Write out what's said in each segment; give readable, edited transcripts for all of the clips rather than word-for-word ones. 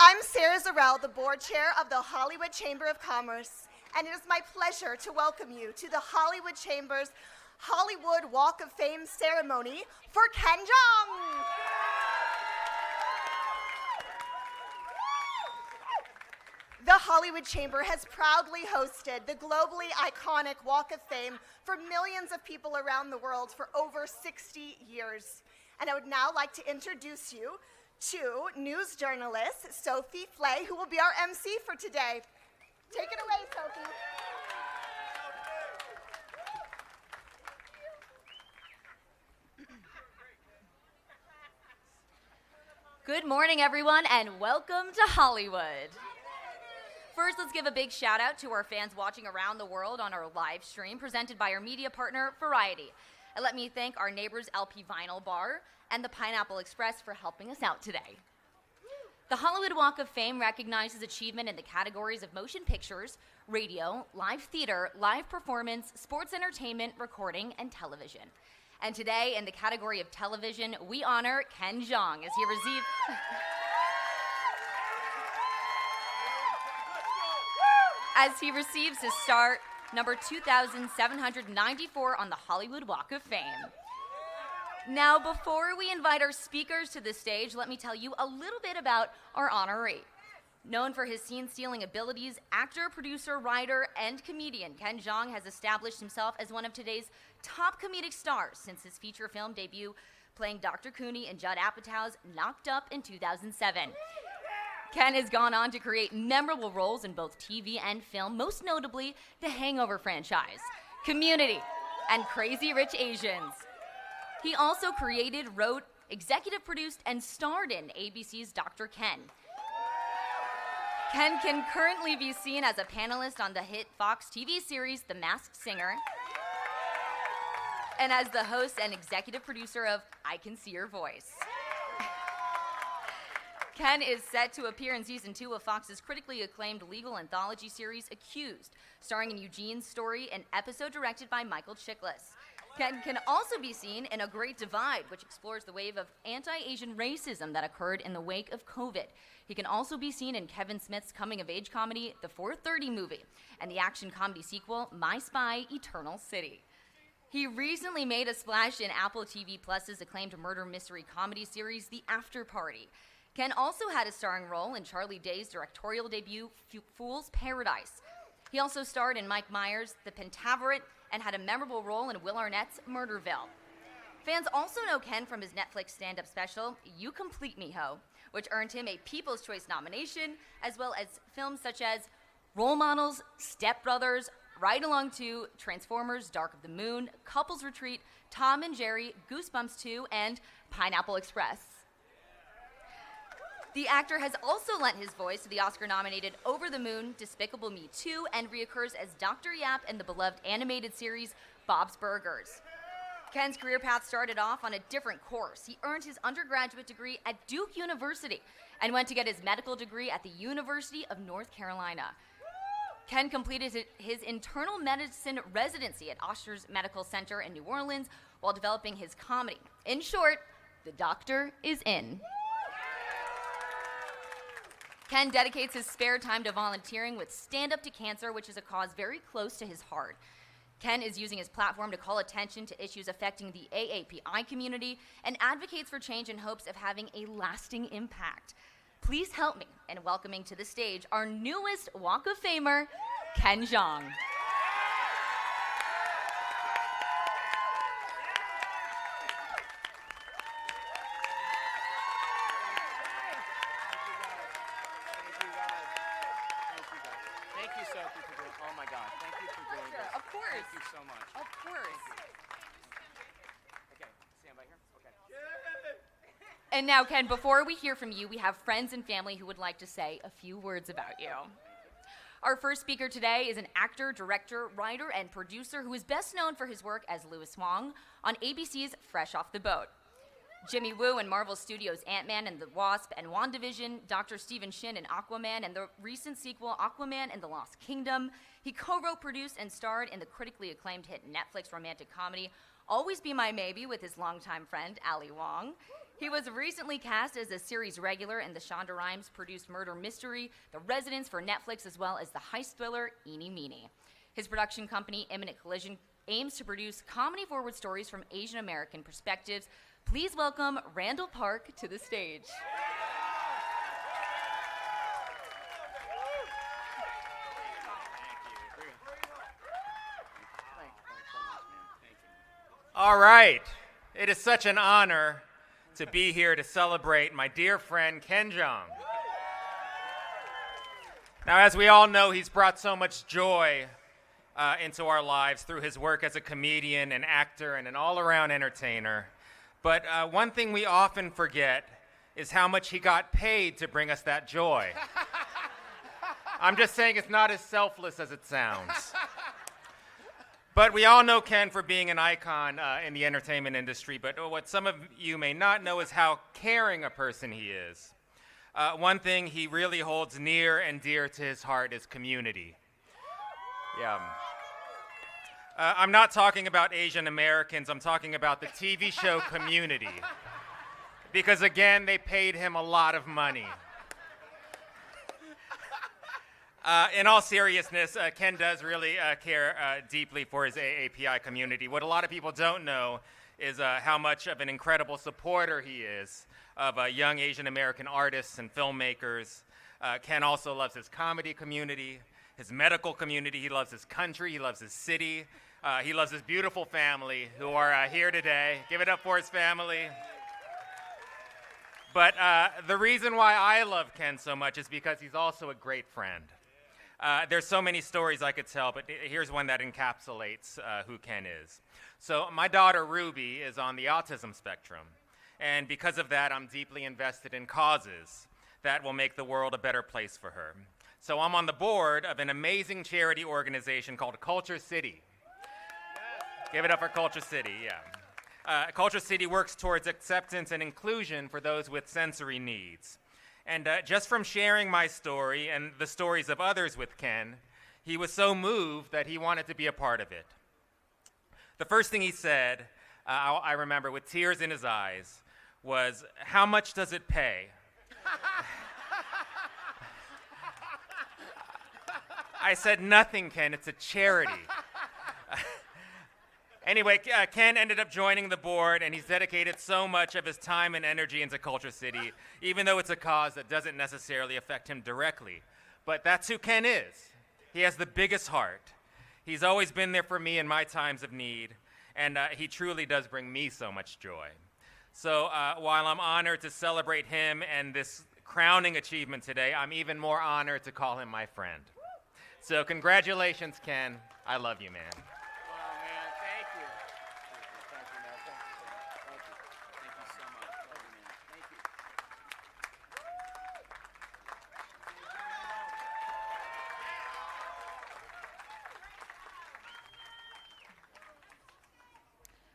I'm Sarah Zarell, the board chair of the Hollywood Chamber of Commerce, and it is my pleasure to welcome you to the Hollywood Chamber's Hollywood Walk of Fame ceremony for Ken Jeong. The Hollywood Chamber has proudly hosted the globally iconic Walk of Fame for millions of people around the world for over 60 years. And I would now like to introduce you to news journalist Sophie Flay, who will be our MC for today. Take it away, Sophie. Good morning, everyone, and welcome to Hollywood. First, let's give a big shout out to our fans watching around the world on our live stream presented by our media partner, Variety. And let me thank our neighbors LP Vinyl Bar and the Pineapple Express for helping us out today. The Hollywood Walk of Fame recognizes achievement in the categories of motion pictures, radio, live theater, live performance, sports entertainment, recording, and television. And today, in the category of television, we honor Ken Jeong as he receives his star number 2,794 on the Hollywood Walk of Fame. Now, before we invite our speakers to the stage, let me tell you a little bit about our honoree. Known for his scene-stealing abilities, actor, producer, writer, and comedian, Ken Jeong has established himself as one of today's top comedic stars since his feature film debut, playing Dr. Cooney in Judd Apatow's Knocked Up in 2007. Ken has gone on to create memorable roles in both TV and film, most notably the Hangover franchise, Community, and Crazy Rich Asians. He also created, wrote, executive produced, and starred in ABC's Dr. Ken. Ken can currently be seen as a panelist on the hit Fox TV series The Masked Singer, and as the host and executive producer of I Can See Your Voice. Ken is set to appear in season 2 of Fox's critically acclaimed legal anthology series Accused, starring in Eugene's Story, an episode directed by Michael Chiklis. Ken can also be seen in A Great Divide, which explores the wave of anti-Asian racism that occurred in the wake of COVID. He can also be seen in Kevin Smith's coming-of-age comedy, The 430 Movie, and the action comedy sequel, My Spy, Eternal City. He recently made a splash in Apple TV Plus's acclaimed murder mystery comedy series, The After Party. Ken also had a starring role in Charlie Day's directorial debut, Fool's Paradise. He also starred in Mike Myers' The Pentaverate and had a memorable role in Will Arnett's Murderville. Fans also know Ken from his Netflix stand-up special, You Complete Me, Ho, which earned him a People's Choice nomination, as well as films such as Role Models, Step Brothers, Ride Along 2, Transformers, Dark of the Moon, Couples Retreat, Tom and Jerry, Goosebumps 2, and Pineapple Express. The actor has also lent his voice to the Oscar-nominated Over the Moon, Despicable Me 2, and reoccurs as Dr. Yap in the beloved animated series Bob's Burgers. Ken's career path started off on a different course. He earned his undergraduate degree at Duke University and went to get his medical degree at the University of North Carolina. Ken completed his internal medicine residency at Osher's Medical Center in New Orleans while developing his comedy. In short, the doctor is in. Ken dedicates his spare time to volunteering with Stand Up to Cancer, which is a cause very close to his heart. Ken is using his platform to call attention to issues affecting the AAPI community and advocates for change in hopes of having a lasting impact. Please help me in welcoming to the stage our newest Walk of Famer, Ken Jeong. And now, Ken, before we hear from you, we have friends and family who would like to say a few words about you. Our first speaker today is an actor, director, writer, and producer who is best known for his work as Louis Wong on ABC's Fresh Off the Boat. Jimmy Woo in Marvel Studios' Ant-Man and the Wasp and WandaVision, Dr. Stephen Shin in Aquaman, and the recent sequel, Aquaman and the Lost Kingdom. He co-wrote, produced, and starred in the critically acclaimed hit Netflix romantic comedy, Always Be My Maybe with his longtime friend, Ali Wong. He was recently cast as a series regular in the Shonda Rhimes-produced murder mystery, The Residence, for Netflix, as well as the heist thriller, Eeny Meeny. His production company, Imminent Collision, aims to produce comedy-forward stories from Asian American perspectives. Please welcome Randall Park to the stage. All right. It is such an honor to be here to celebrate my dear friend Ken Jeong. Now, as we all know, he's brought so much joy into our lives through his work as a comedian, an actor, and an all-around entertainer. But one thing we often forget is how much he got paid to bring us that joy. I'm just saying it's not as selfless as it sounds. But we all know Ken for being an icon in the entertainment industry, but what some of you may not know is how caring a person he is. One thing he really holds near and dear to his heart is community. Yeah. I'm not talking about Asian Americans, I'm talking about the TV show Community. Because again, they paid him a lot of money. In all seriousness, Ken does really care deeply for his AAPI community. What a lot of people don't know is how much of an incredible supporter he is of young Asian American artists and filmmakers. Ken also loves his comedy community, his medical community. He loves his country. He loves his city. He loves his beautiful family who are here today. Give it up for his family. But the reason why I love Ken so much is because he's also a great friend. There's so many stories I could tell, but here's one that encapsulates who Ken is. So my daughter Ruby is on the autism spectrum, and because of that, I'm deeply invested in causes that will make the world a better place for her. So I'm on the board of an amazing charity organization called Culture City. Give it up for Culture City, yeah. Culture City works towards acceptance and inclusion for those with sensory needs. And just from sharing my story and the stories of others with Ken, he was so moved that he wanted to be a part of it. The first thing he said, I remember with tears in his eyes, was, "How much does it pay?" I said, "Nothing, Ken, it's a charity." Anyway, Ken ended up joining the board, and he's dedicated so much of his time and energy into Culture City, even though it's a cause that doesn't necessarily affect him directly. But that's who Ken is. He has the biggest heart. He's always been there for me in my times of need, and he truly does bring me so much joy. So while I'm honored to celebrate him and this crowning achievement today, I'm even more honored to call him my friend. So congratulations, Ken. I love you, man.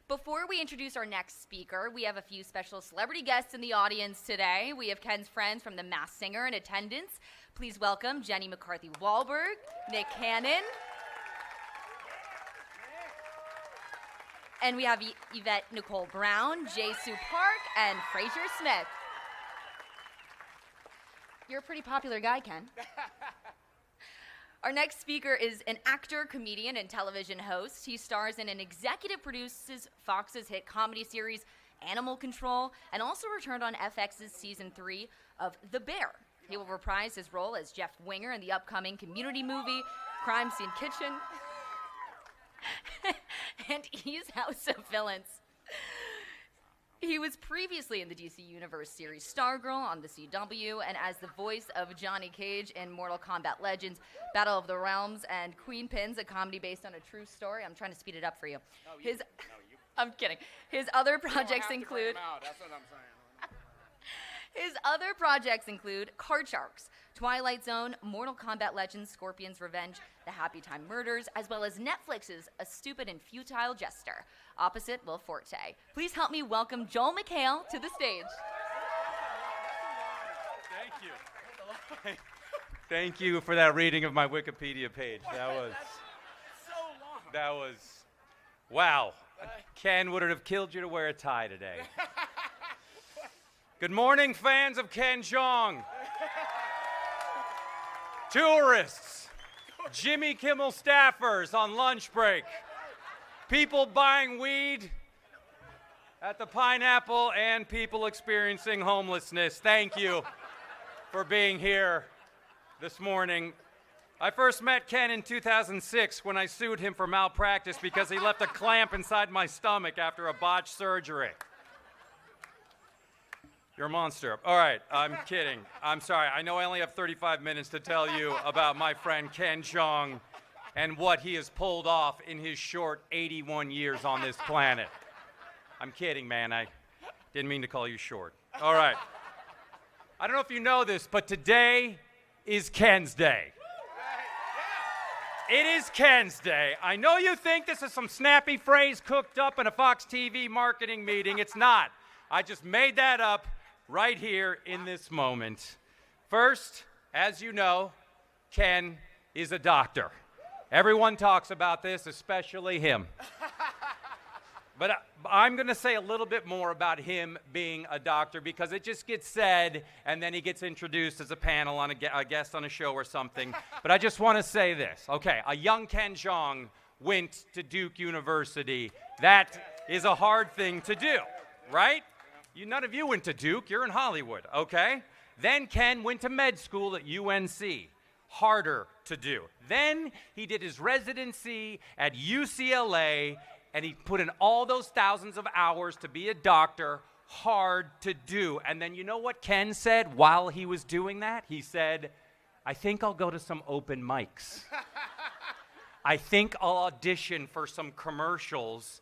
Before we introduce our next speaker, we have a few special celebrity guests in the audience today. We have Ken's friends from The Masked Singer in attendance. Please welcome Jenny McCarthy-Wahlberg, Nick Cannon, and we have Yvette Nicole Brown, Jay Sue Park, and Fraser Smith. You're a pretty popular guy, Ken. Our next speaker is an actor, comedian, and television host. He stars in and executive produces Fox's hit comedy series Animal Control, and also returned on FX's season 3 of The Bear. He will reprise his role as Jeff Winger in the upcoming Community movie Crime Scene Kitchen and E's House of Villains. He was previously in the DC Universe series Stargirl on the CW, and as the voice of Johnny Cage in Mortal Kombat Legends, Battle of the Realms, and Queen Pins, a comedy based on a true story. I'm trying to speed it up for you. I'm kidding. His other projects include... That's what I'm saying. His other projects include Card Sharks, Twilight Zone, Mortal Kombat Legends, Scorpion's Revenge, The Happy Time Murders, as well as Netflix's A Stupid and Futile Jester, opposite Will Forte. Please help me welcome Joel McHale to the stage. Thank you. Thank you for that reading of my Wikipedia page. That was, wow. Ken, would it have killed you to wear a tie today? Good morning, fans of Ken Jeong. Tourists, Jimmy Kimmel staffers on lunch break, people buying weed at the Pineapple, and people experiencing homelessness. Thank you for being here this morning. I first met Ken in 2006 when I sued him for malpractice because he left a clamp inside my stomach after a botched surgery. You're a monster. All right, I'm kidding. I'm sorry. I know I only have 35 minutes to tell you about my friend Ken Jeong and what he has pulled off in his short 81 years on this planet. I'm kidding, man. I didn't mean to call you short. All right. I don't know if you know this, but today is Ken's Day. It is Ken's Day. I know you think this is some snappy phrase cooked up in a Fox TV marketing meeting. It's not. I just made that up right here in this moment. First, as you know, Ken is a doctor. Everyone talks about this, especially him. But I'm going to say a little bit more about him being a doctor because it just gets said, and then he gets introduced as a panel on a guest on a show or something. But I just want to say this. Okay, a young Ken Jeong went to Duke University. That is a hard thing to do, right? None of you went to Duke. You're in Hollywood, okay? Then Ken went to med school at UNC. Harder to do. Then he did his residency at UCLA, and he put in all those thousands of hours to be a doctor. Hard to do. And then you know what Ken said while he was doing that? He said, I think I'll go to some open mics. I think I'll audition for some commercials.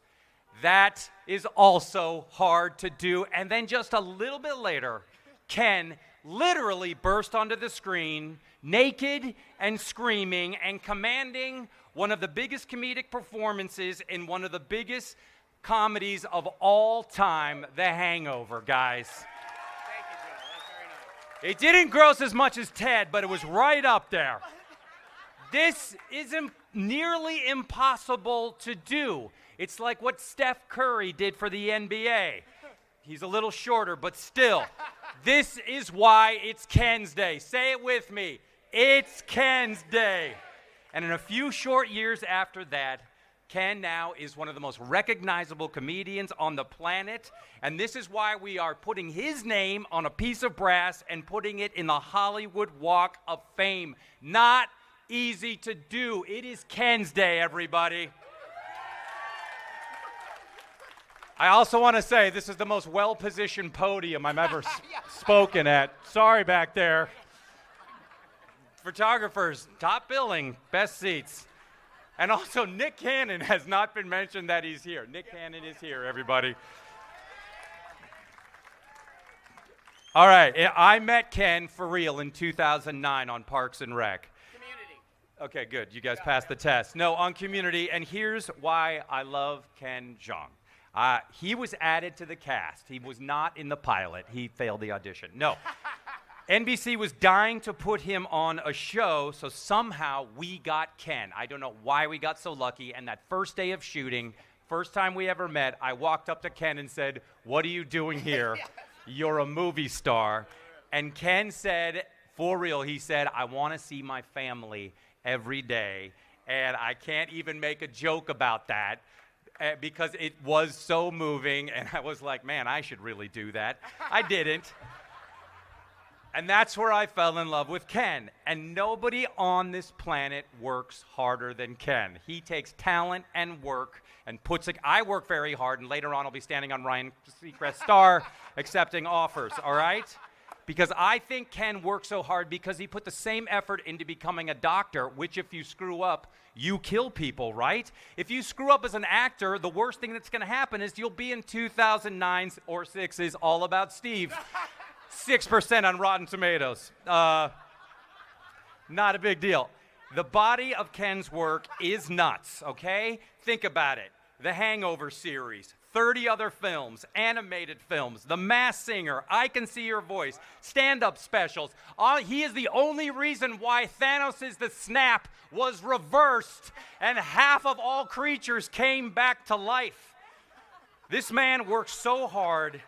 That is also hard to do. And then just a little bit later, Ken literally burst onto the screen, naked and screaming and commanding one of the biggest comedic performances in one of the biggest comedies of all time, The Hangover, guys. Thank you, Joe. That's very nice. It didn't gross as much as Ted, but it was right up there. This is nearly impossible to do. It's like what Steph Curry did for the NBA. He's a little shorter, but still. This is why it's Ken's Day. Say it with me. It's Ken's Day. And in a few short years after that, Ken now is one of the most recognizable comedians on the planet. And this is why we are putting his name on a piece of brass and putting it in the Hollywood Walk of Fame. Not easy to do. It is Ken's Day, everybody. I also want to say this is the most well-positioned podium I've ever spoken at. Sorry back there. Photographers, top billing, best seats. And also, Nick Cannon has not been mentioned that he's here. Nick Cannon is here, everybody. All right, I met Ken for real in 2009 on Parks and Rec. Community. Okay, good. You guys passed the test. No, on Community, and here's why I love Ken Jeong. He was added to the cast. He was not in the pilot. He failed the audition. No. NBC was dying to put him on a show, so somehow we got Ken. I don't know why we got so lucky. And that first day of shooting, first time we ever met, I walked up to Ken and said, "What are you doing here? You're a movie star." And Ken said, for real, he said, "I want to see my family every day." And I can't even make a joke about that. Because it was so moving, and I was like, man, I should really do that. I didn't. And that's where I fell in love with Ken. And nobody on this planet works harder than Ken. He takes talent and work and puts it. I work very hard, and later on I'll be standing on Ryan Seacrest's star accepting offers, all right? Because I think Ken worked so hard because he put the same effort into becoming a doctor, which if you screw up, you kill people, right? If you screw up as an actor, the worst thing that's going to happen is you'll be in 2009's or 6's All About Steve. 6% on Rotten Tomatoes. Not a big deal. The body of Ken's work is nuts, okay? Think about it. The Hangover series, 30 other films, animated films, The Masked Singer, I Can See Your Voice, stand-up specials. He is the only reason why Thanos' The Snap was reversed and half of all creatures came back to life. This man works so hard.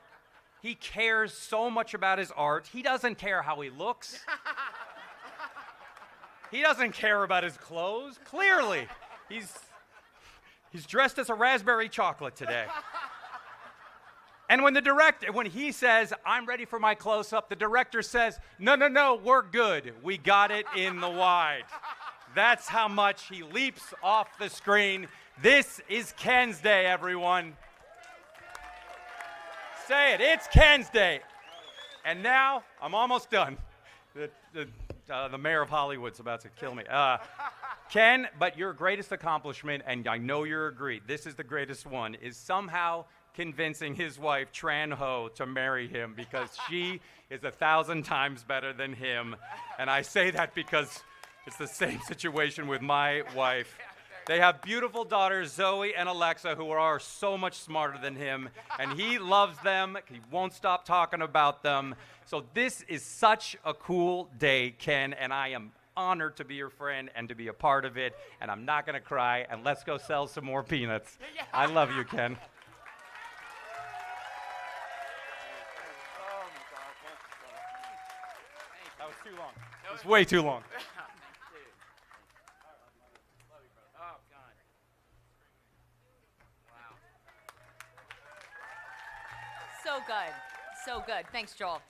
He cares so much about his art. He doesn't care how he looks. He doesn't care about his clothes. Clearly, he's dressed as a raspberry chocolate today. And when he says, "I'm ready for my close-up," the director says, no, we're good. We got it in the wide. That's how much he leaps off the screen. This is Ken's Day, everyone. Say it, it's Ken's Day. And now, I'm almost done. The mayor of Hollywood's about to kill me. Ken, but your greatest accomplishment, and I know you're agreed, this is the greatest one, is somehow convincing his wife, Tran Ho, to marry him because she is 1,000 times better than him. And I say that because it's the same situation with my wife. They have beautiful daughters, Zoe and Alexa, who are so much smarter than him, and he loves them. He won't stop talking about them. So this is such a cool day, Ken, and I am honored to be your friend and to be a part of it, and I'm not going to cry, and let's go sell some more peanuts. I love you, Ken. That was too long. It was way too long. So good. So good. Thanks, Joel.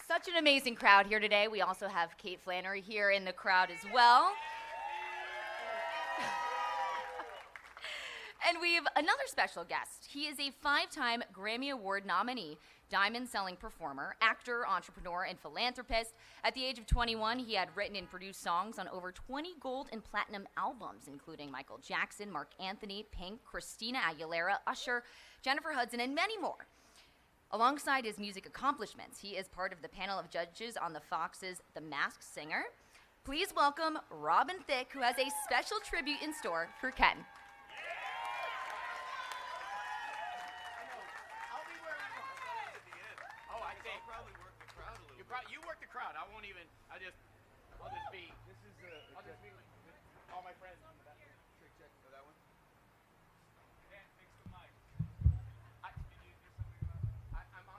Such an amazing crowd here today. We also have Kate Flannery here in the crowd as well. And we have another special guest. He is a 5-time Grammy Award nominee, diamond-selling performer, actor, entrepreneur, and philanthropist. At the age of 21, he had written and produced songs on over 20 gold and platinum albums, including Michael Jackson, Mark Anthony, Pink, Christina Aguilera, Usher, Jennifer Hudson, and many more. Alongside his music accomplishments, he is part of the panel of judges on the Fox's The Masked Singer. Please welcome Robin Thicke, who has a special tribute in store for Ken. You work the crowd. I won't even. I'll just be. I'll just be with all my friends. That one.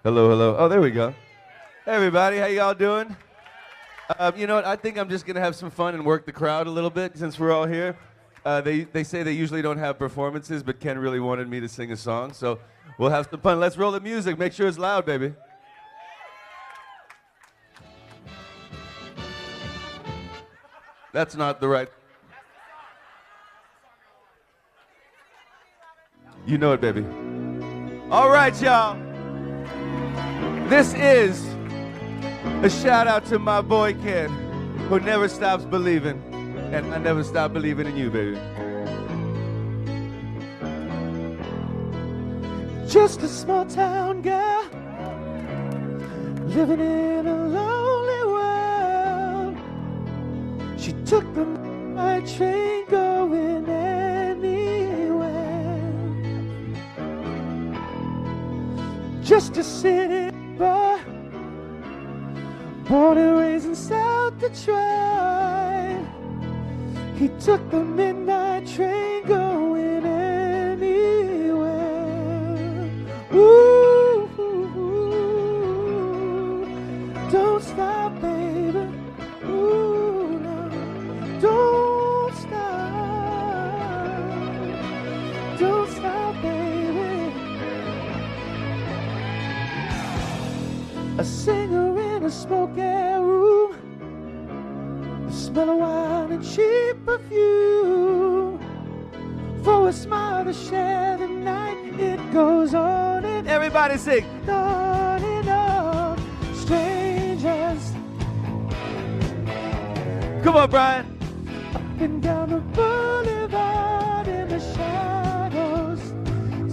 Hello. Oh, there we go. Hey, everybody. How y'all doing? You know what? I think I'm just going to have some fun and work the crowd a little bit since we're all here. They say they usually don't have performances, but Ken really wanted me to sing a song, so we'll have some fun. Let's roll the music. Make sure it's loud, baby. That's not the right. You know it, baby. All right, y'all. This is a shout out to my boy Ken, who never stops believing, and I never stop believing in you, baby. Just a small town girl, living in a lonely world. She took the night train going anywhere, just a city boy, born and raised in South Detroit. He took the midnight train going anywhere. Ooh, don't stop, baby. Ooh, no, don't stop, baby. A singer in a smoky room, the smell of wine and cheap perfume. For a smile to share the night, it goes on and everybody sing. On and on, strangers. Come on, Brian. Up and down the boulevard in the shadows,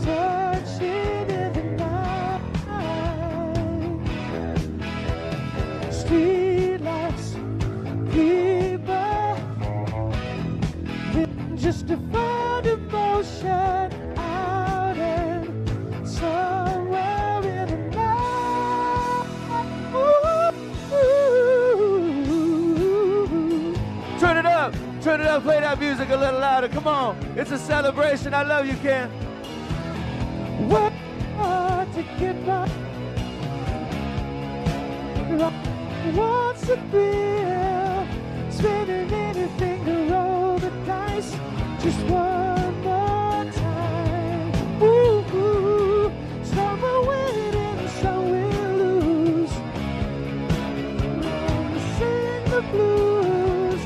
touching in the night. Streetlights, people, just to find emotion out and somewhere in the night. Ooh. Turn it up, play that music a little louder. Come on, it's a celebration. I love you, Ken. Work hard to get by. What's the thrill? Spending anything to roll the dice just one more time. Ooh, ooh. Some will win and some will lose. Sing the blues.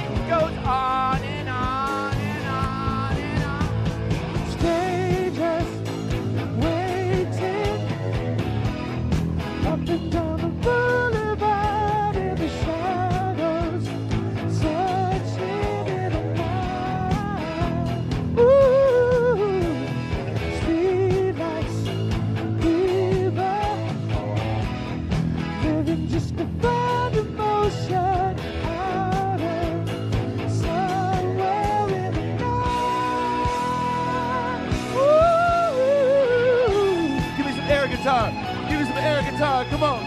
It goes on and on and on and on. Stay just waiting up and down the boulevard in the shadows, searching in the night. Ooh, streetlights, fever, living just to find emotion out of somewhere in the night. Ooh, give me some air guitar. Give me some air guitar. Come on.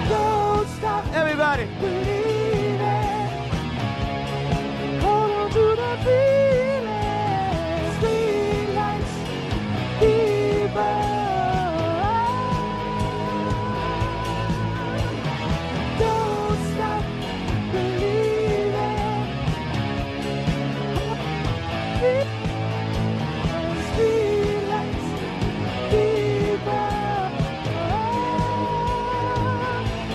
Don't stop, everybody. Believing. Hold on to the feeling. Streetlights, fever. Don't stop believing. Streetlights, fever.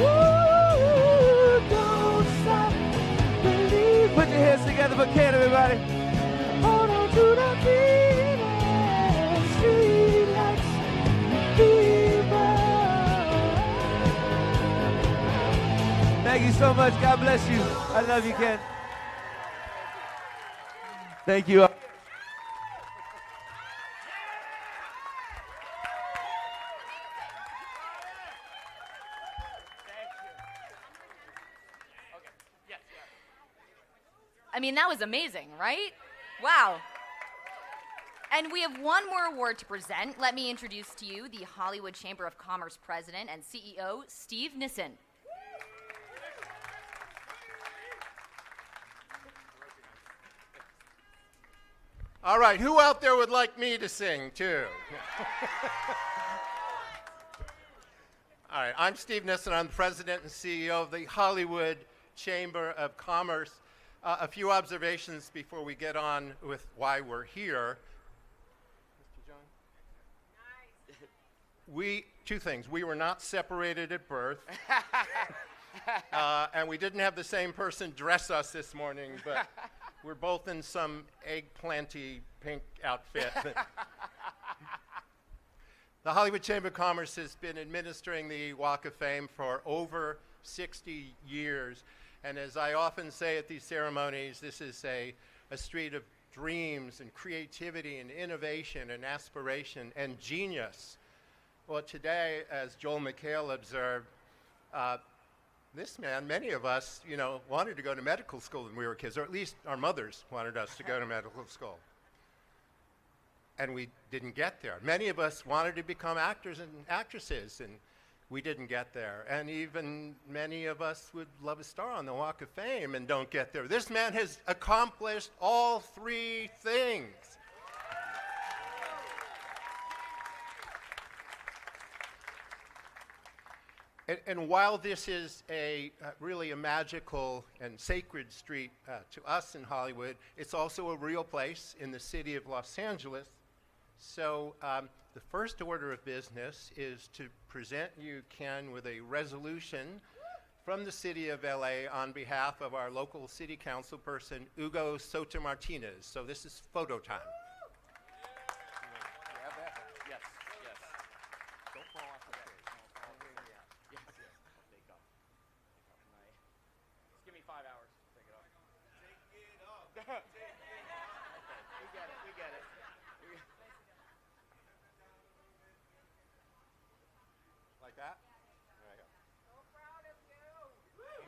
Ooh, don't stop believing. Put your hands together for Ken, everybody. Hold on to the feeling. Streetlights, fever. Thank you so much. God bless you. I love you, Ken. Thank you. I mean, that was amazing, right? Wow. And we have one more award to present. Let me introduce to you the Hollywood Chamber of Commerce President and CEO, Steve Nissen. All right, who out there would like me to sing too? All right, I'm Steve Nissen. I'm the president and CEO of the Hollywood Chamber of Commerce. A few observations before we get on with why we're here. Mr. Jeong? Two things. We were not separated at birth, and we didn't have the same person dress us this morning, but we're both in some eggplanty pink outfit. The Hollywood Chamber of Commerce has been administering the Walk of Fame for over 60 years. And as I often say at these ceremonies, this is a street of dreams and creativity and innovation and aspiration and genius. Well, today, as Joel McHale observed, this man, many of us, wanted to go to medical school when we were kids, or at least our mothers wanted us to go to medical school. And we didn't get there. Many of us wanted to become actors and actresses, and we didn't get there. And even many of us would love a star on the Walk of Fame and don't get there. This man has accomplished all three things. And while this is really a magical and sacred street to us in Hollywood, it's also a real place in the city of Los Angeles. So the first order of business is to present you, Ken, with a resolution from the city of LA on behalf of our local city council person, Hugo Soto Martinez. So this is photo time. Yes, yes. Don't fall off the stage. Yes, yes. Take off. Just give me 5 hours to take it off. Take it off. We get it. We get it. Like that? There I go. So proud of you. Steve,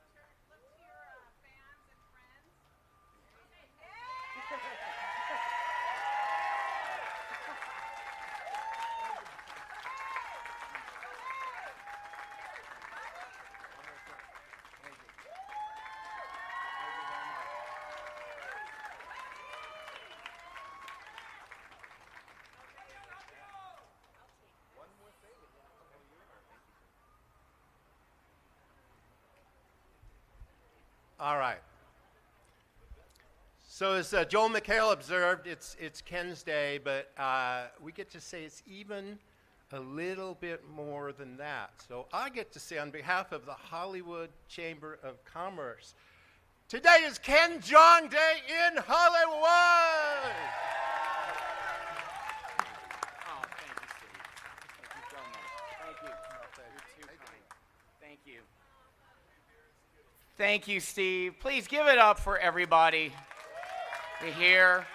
look to your fans and friends. All right. So as Joel McHale observed, it's Ken's Day, but we get to say it's even a little bit more than that. So I get to say on behalf of the Hollywood Chamber of Commerce, today is Ken Jeong Day in Hollywood! Oh, thank you, Steve. Thank you so much. Thank you. You're too kind. Thank you. Thank you, Steve. Please give it up for everybody here.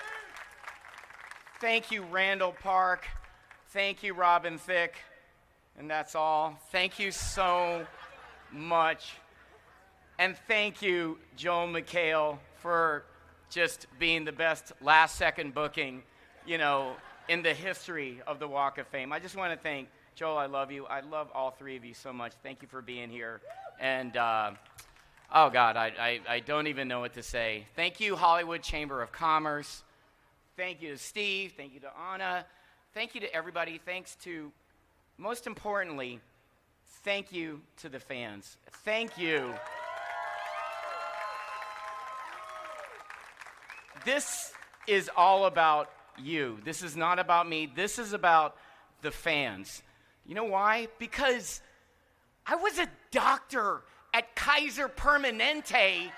Thank you, Randall Park. Thank you, Robin Thicke. And that's all. Thank you so much. And thank you, Joel McHale, for just being the best last-second booking, in the history of the Walk of Fame. I just want to thank Joel. I love you. I love all three of you so much. Thank you for being here. And oh, God, I don't even know what to say. Thank you, Hollywood Chamber of Commerce. Thank you to Steve. Thank you to Anna. Thank you to everybody. Thanks to, most importantly, thank you to the fans. Thank you. This is all about you. This is not about me. This is about the fans. You know why? Because I was a doctor at Kaiser Permanente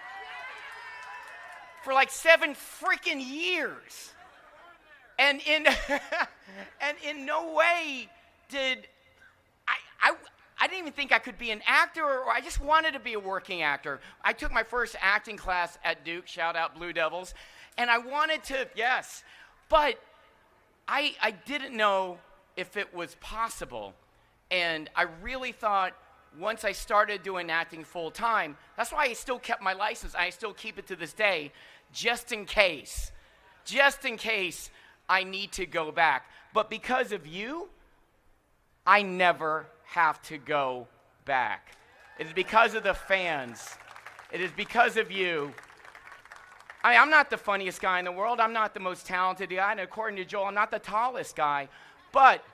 for like 7 freaking years. And in and in no way did I didn't even think I could be an actor, or I just wanted to be a working actor. I took my first acting class at Duke, shout out Blue Devils, and I wanted to, yes, but I didn't know if it was possible. And I really thought once I started doing acting full time, that's why I still kept my license. I still keep it to this day, just in case I need to go back. But because of you, I never have to go back. It is because of the fans. It is because of you. I'm not the funniest guy in the world. I'm not the most talented guy. And according to Joel, I'm not the tallest guy. But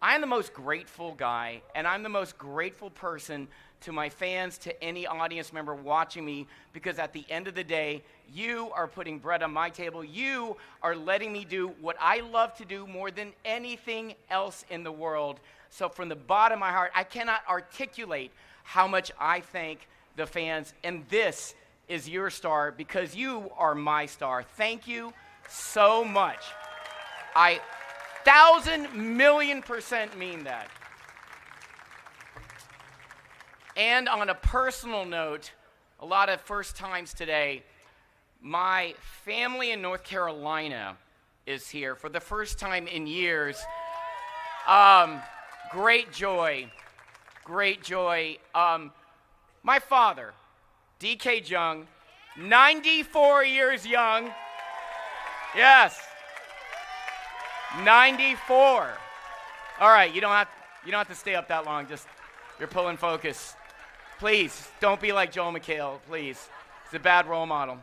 I am the most grateful guy, and I'm the most grateful person to my fans, to any audience member watching me, because at the end of the day, you are putting bread on my table. You are letting me do what I love to do more than anything else in the world. So from the bottom of my heart, I cannot articulate how much I thank the fans, and this is your star because you are my star. Thank you so much. I 1,000,000,000% mean that. And on a personal note, a lot of first times today, my family in North Carolina is here for the first time in years. Great joy, great joy. My father, D.K. Jeong, 94 years young. Yes. 94. All right, you don't have to stay up that long. Just you're pulling focus. Please don't be like Joel McHale. Please, he's a bad role model.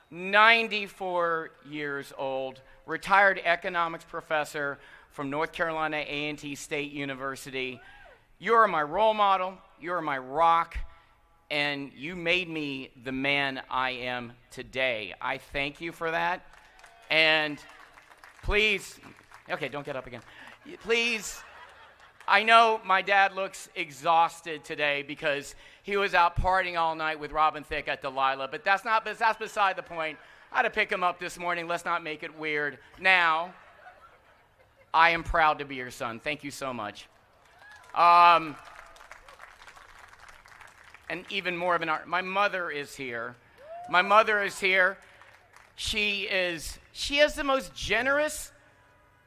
94 years old, retired economics professor from North Carolina A&T State University. You are my role model. You are my rock, and you made me the man I am today. I thank you for that, and please, okay, don't get up again. Please, I know my dad looks exhausted today because he was out partying all night with Robin Thicke at Delilah, but that's beside the point. I had to pick him up this morning. Let's not make it weird. Now, I am proud to be your son. Thank you so much. And even more of an art. My mother is here. My mother is here. She has the most generous,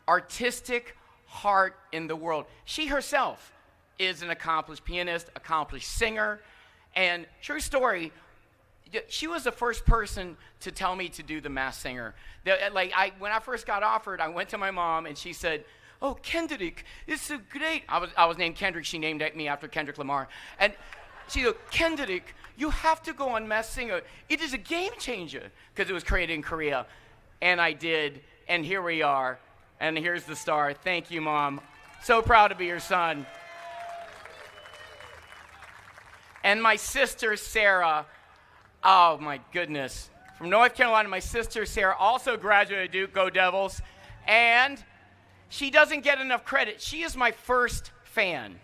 artistic heart in the world. She herself is an accomplished pianist, accomplished singer, and true story, she was the first person to tell me to do The Masked Singer. When I first got offered, I went to my mom and she said, "Oh, Kendrick, it's so great." I was named Kendrick. She named me after Kendrick Lamar. And she said, "Kendrick, you have to go on Masked Singer. It is a game changer," because it was created in Korea. And I did, and here we are. And here's the star. Thank you, Mom. So proud to be your son. And my sister, Sarah, oh my goodness. From North Carolina, my sister, Sarah, also graduated Duke, go Devils. And she doesn't get enough credit. She is my first fan.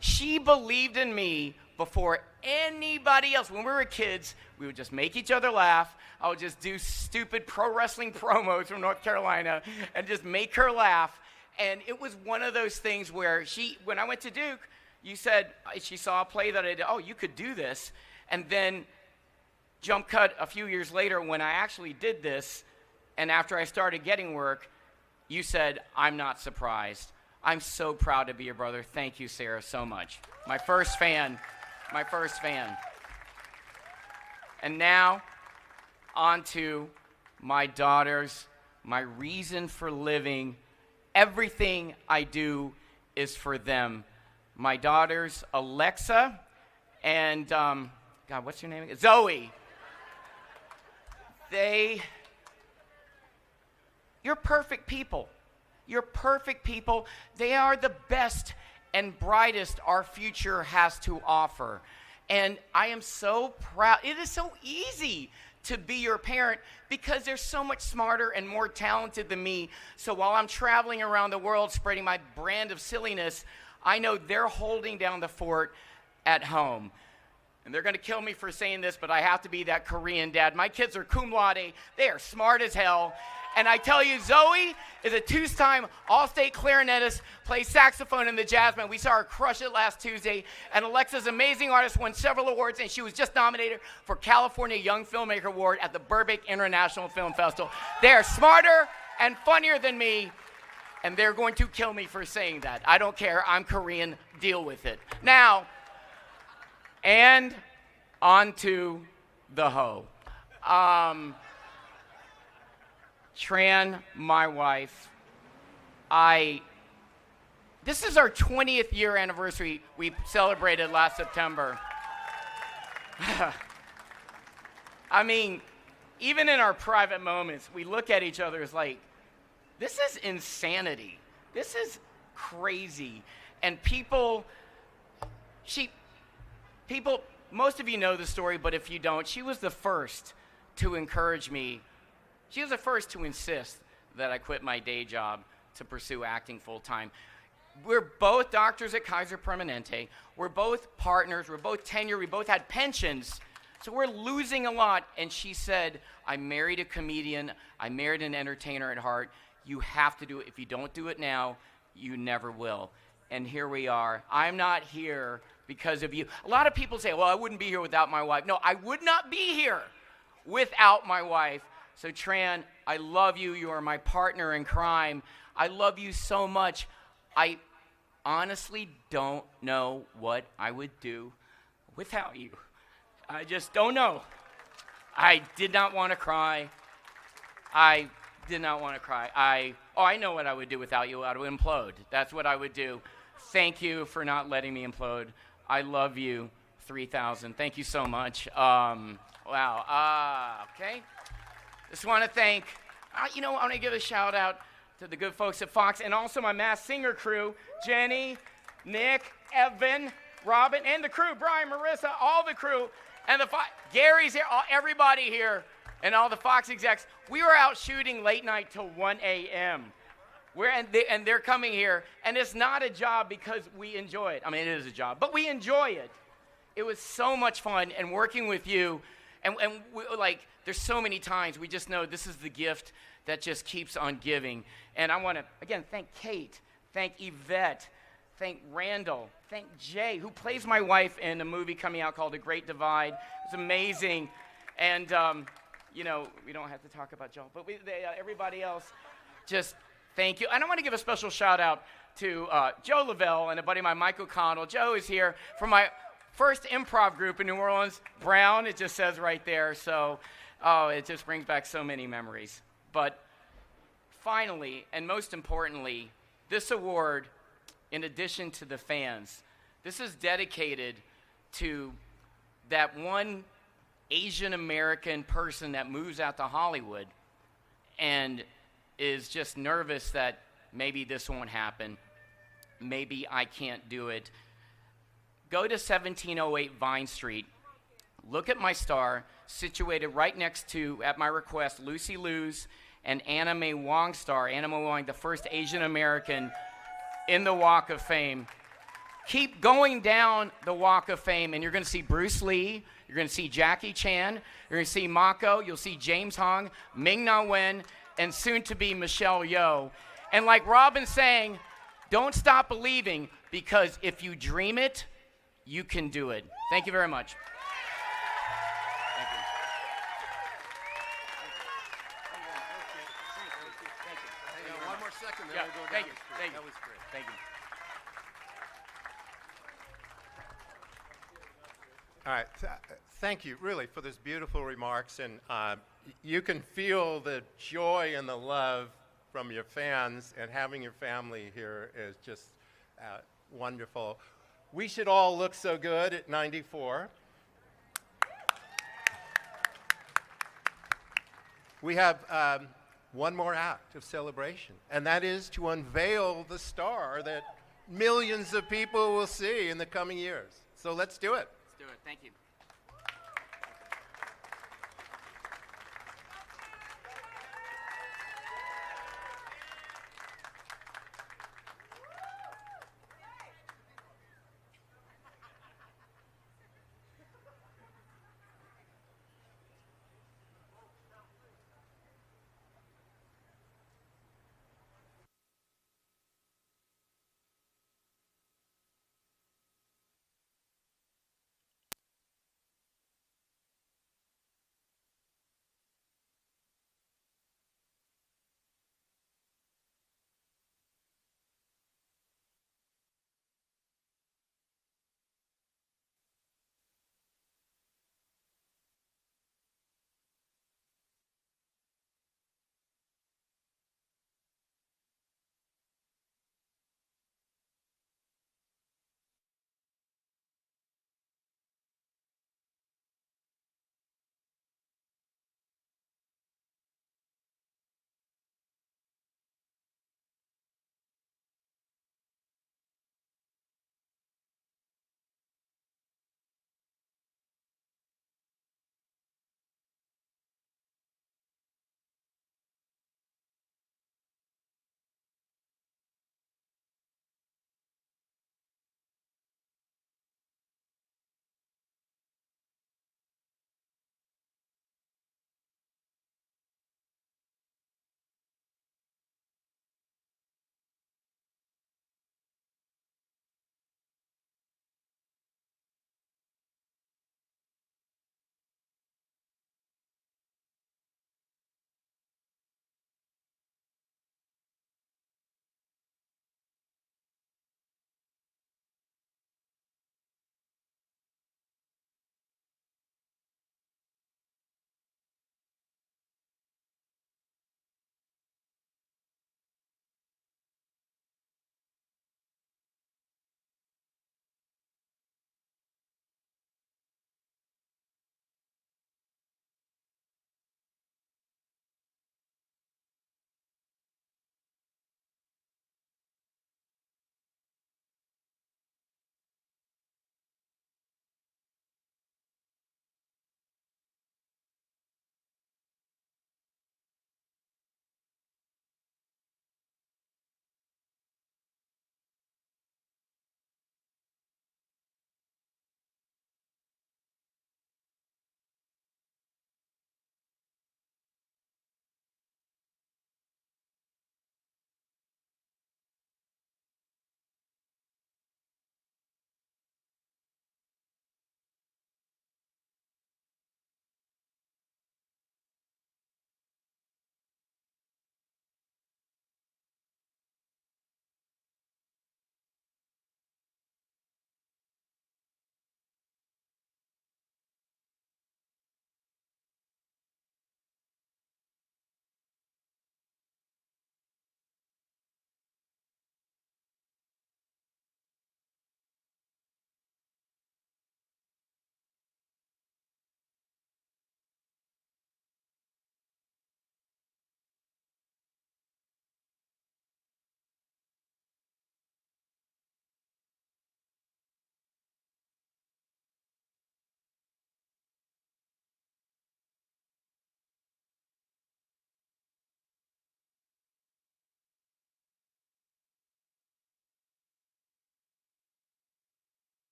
She believed in me before anybody else. When we were kids, we would just make each other laugh. I would just do stupid pro wrestling promos from North Carolina and just make her laugh. And it was one of those things where when I went to Duke, she saw a play that I did, oh, you could do this. And then jump cut a few years later when I actually did this, and after I started getting work, you said, I'm not surprised. I'm so proud to be your brother. Thank you, Sarah, so much. My first fan. And now, on to my daughters, my reason for living. Everything I do is for them. My daughters, Alexa and, God, what's your name again? Zoe. You're perfect people. You're perfect people. They are the best and brightest our future has to offer. And I am so proud. It is so easy to be your parent because they're so much smarter and more talented than me. So while I'm traveling around the world spreading my brand of silliness, I know they're holding down the fort at home. And they're going to kill me for saying this, but I have to be that Korean dad. My kids are cum laude. They are smart as hell. And I tell you, Zoe is a two-time all-state clarinetist, plays saxophone in the jazz band. We saw her crush it last Tuesday. And Alexa's amazing artist, won several awards, and she was just nominated for California Young Filmmaker Award at the Burbank International Film Festival. They are smarter and funnier than me, and they're going to kill me for saying that. I don't care. I'm Korean. Deal with it. Now, and on to the hoe. Tran, my wife, this is our 20th year anniversary. We celebrated last September. I mean, even in our private moments, we look at each other as like, this is insanity. This is crazy. And people, most of you know the story, but if you don't, she was the first to encourage me. She was the first to insist that I quit my day job to pursue acting full time. We're both doctors at Kaiser Permanente. We're both partners. We're both tenured. We both had pensions. So we're losing a lot. And she said, I married a comedian. I married an entertainer at heart. You have to do it. If you don't do it now, you never will. And here we are. I'm not here because of you. A lot of people say, well, I wouldn't be here without my wife. No, I would not be here without my wife. So Tran, I love you. You are my partner in crime. I love you so much. I honestly don't know what I would do without you. I just don't know. I did not want to cry. I know what I would do without you. I would implode. That's what I would do. Thank you for not letting me implode. I love you. 3,000. Thank you so much. Wow. Okay. Just want to thank, I want to give a shout out to the good folks at Fox and also my Masked Singer crew, Jenny, Nick, Evan, Robin, and the crew, Brian, Marissa, all the crew, and Gary's here, everybody here, and all the Fox execs. We were out shooting late night till 1 a.m. And they're coming here, and it's not a job because we enjoy it. I mean, it is a job, but we enjoy it. It was so much fun, and working with you, and there's so many times we just know this is the gift that just keeps on giving. And I want to, again, thank Kate, thank Yvette, thank Randall, thank Jay, who plays my wife in a movie coming out called The Great Divide. It's amazing. And, we don't have to talk about Joe, but everybody else, just thank you. And I want to give a special shout out to Joe Lavelle and a buddy of mine, Mike O'Connell. Joe is here from my first improv group in New Orleans. Brown, it just says right there. So, it just brings back so many memories. But finally, and most importantly, this award, in addition to the fans, this is dedicated to that one Asian American person that moves out to Hollywood and is just nervous that maybe this won't happen, maybe I can't do it. go to 1708 Vine Street. Look at my star, situated right next to, at my request, Lucy Liu's and Anna May Wong's star. Anna May Wong, the first Asian American in the Walk of Fame. Keep going down the Walk of Fame, and you're going to see Bruce Lee, you're going to see Jackie Chan, you're going to see Mako, you'll see James Hong, Ming-Na Wen, and soon to be Michelle Yeoh. And like Robin's saying, don't stop believing, because if you dream it, you can do it. Thank you very much. Thank you. Hang on one more second, then Yeah, we'll go thank down you. the street. Thank you. That was great. Thank you. All right, thank you, really, for those beautiful remarks. And you can feel the joy and the love from your fans, and having your family here is just wonderful. We should all look so good at 94. We have one more act of celebration, and that is to unveil the star that millions of people will see in the coming years. So let's do it. Let's do it. Thank you.